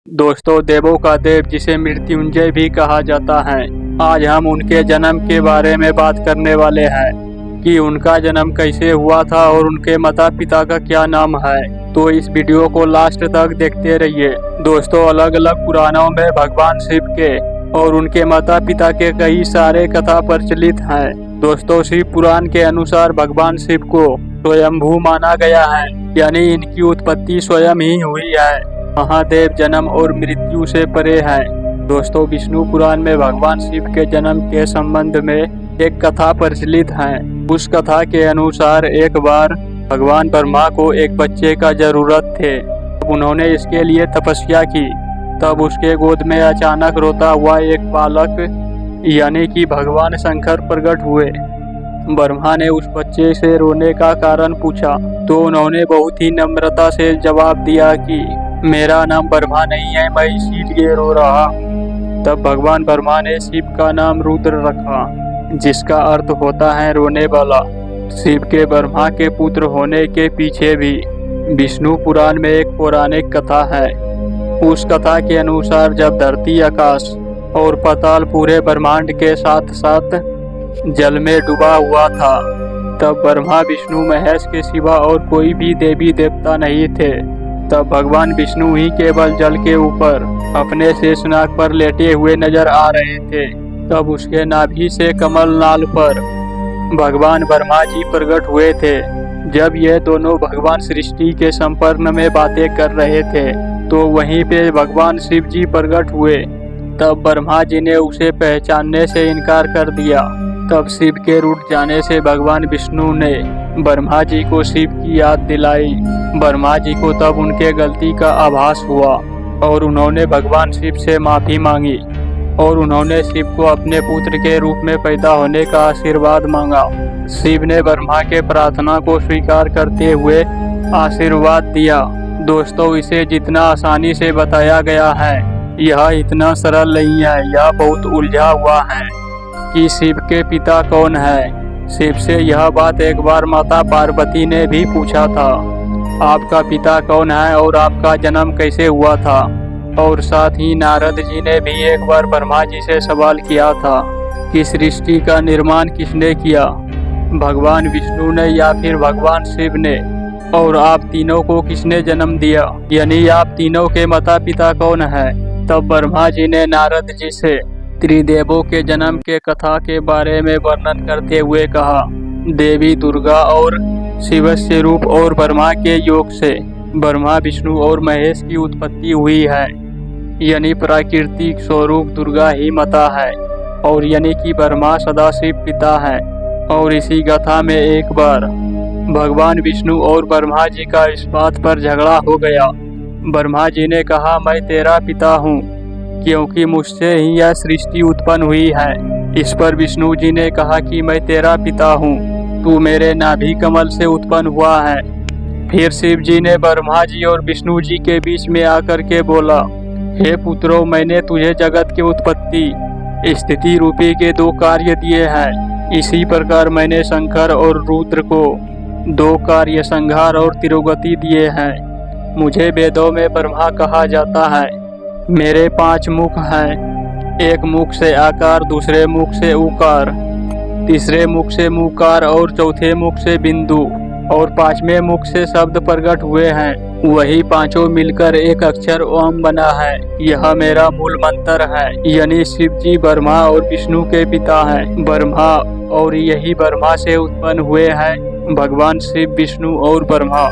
दोस्तों, देवों का देव जिसे मृत्युंजय भी कहा जाता है, आज हम उनके जन्म के बारे में बात करने वाले हैं कि उनका जन्म कैसे हुआ था और उनके माता पिता का क्या नाम है। तो इस वीडियो को लास्ट तक देखते रहिए। दोस्तों, अलग अलग पुराणों में भगवान शिव के और उनके माता पिता के कई सारे कथा प्रचलित हैं। दोस्तों, शिव पुराण के अनुसार भगवान शिव को स्वयंभू माना गया है, यानी इनकी उत्पत्ति स्वयं ही हुई है। महादेव जन्म और मृत्यु से परे है। दोस्तों, विष्णु पुराण में भगवान शिव के जन्म के संबंध में एक कथा प्रचलित है। उस कथा के अनुसार एक बार भगवान ब्रह्मा को एक बच्चे का जरूरत थे। उन्होंने इसके लिए तपस्या की। तब उसके गोद में अचानक रोता हुआ एक बालक यानी कि भगवान शंकर प्रकट हुए। ब्रह्मा ने उस बच्चे से रोने का कारण पूछा तो उन्होंने बहुत ही नम्रता से जवाब दिया कि मेरा नाम ब्रह्मा नहीं है, मैं इसीलिए रो रहा हूँ। तब भगवान ब्रह्मा ने शिव का नाम रुद्र रखा, जिसका अर्थ होता है रोने वाला। शिव के ब्रह्मा के पुत्र होने के पीछे भी विष्णु पुराण में एक पौराणिक कथा है। उस कथा के अनुसार जब धरती, आकाश और पाताल पूरे ब्रह्मांड के साथ साथ जल में डूबा हुआ था, तब ब्रह्मा, विष्णु, महेश के सिवा और कोई भी देवी देवता नहीं थे। तब भगवान विष्णु ही केवल जल के ऊपर अपने शेषनाग पर लेटे हुए नजर आ रहे थे। तब उसके नाभि से कमल नाल पर भगवान ब्रह्मा जी प्रकट हुए थे। जब ये दोनों भगवान सृष्टि के संपर्क में बातें कर रहे थे तो वहीं पे भगवान शिव जी प्रकट हुए। तब ब्रह्मा जी ने उसे पहचानने से इनकार कर दिया। तब शिव के रूठ जाने से भगवान विष्णु ने ब्रह्मा जी को शिव की याद दिलाई। ब्रह्मा जी को तब उनके गलती का आभास हुआ और उन्होंने भगवान शिव से माफी मांगी और उन्होंने शिव को अपने पुत्र के रूप में पैदा होने का आशीर्वाद मांगा। शिव ने ब्रह्मा के प्रार्थना को स्वीकार करते हुए आशीर्वाद दिया। दोस्तों, इसे जितना आसानी से बताया गया है, यह इतना सरल नहीं है। यह बहुत उलझा हुआ है कि शिव के पिता कौन है। शिव से यह बात एक बार माता पार्वती ने भी पूछा था, आपका पिता कौन है और आपका जन्म कैसे हुआ था। और साथ ही नारद जी ने भी एक बार ब्रह्मा जी से सवाल किया था कि सृष्टि का निर्माण किसने किया, भगवान विष्णु ने या फिर भगवान शिव ने, और आप तीनों को किसने जन्म दिया, यानी आप तीनों के माता पिता कौन है। तब ब्रह्मा जी ने नारद जी से त्रिदेवों के जन्म के कथा के बारे में वर्णन करते हुए कहा, देवी दुर्गा और शिवस्य रूप और ब्रह्मा के योग से ब्रह्मा, विष्णु और महेश की उत्पत्ति हुई है, यानी प्राकृतिक स्वरूप दुर्गा ही माता है और यानी कि ब्रह्मा सदाशिव पिता है। और इसी गाथा में एक बार भगवान विष्णु और ब्रह्मा जी का इस बात पर झगड़ा हो गया। ब्रह्मा जी ने कहा, मैं तेरा पिता हूँ क्योंकि मुझसे ही यह सृष्टि उत्पन्न हुई है। इस पर विष्णु जी ने कहा कि मैं तेरा पिता हूँ, तू मेरे नाभि कमल से उत्पन्न हुआ है। फिर शिव जी ने ब्रह्मा जी और विष्णु जी के बीच में आकर के बोला, हे पुत्रों, मैंने तुझे जगत की उत्पत्ति, स्थिति रूपी के 2 कार्य दिए हैं। इसी प्रकार मैंने शंकर और रुद्र को 2 कार्य, संहार और तिरोगति दिए हैं। मुझे वेदों में ब्रह्मा कहा जाता है। मेरे 5 मुख हैं, एक मुख से आकार, दूसरे मुख से उकार, तीसरे मुख से मुकार और चौथे मुख से बिंदु और 5वें मुख से शब्द प्रकट हुए हैं। वही पांचों मिलकर एक अक्षर ओम बना है। यह मेरा मूल मंत्र है, यानी शिव जी ब्रह्मा और विष्णु के पिता हैं। ब्रह्मा और यही ब्रह्मा से उत्पन्न हुए हैं भगवान शिव, विष्णु और ब्रह्मा।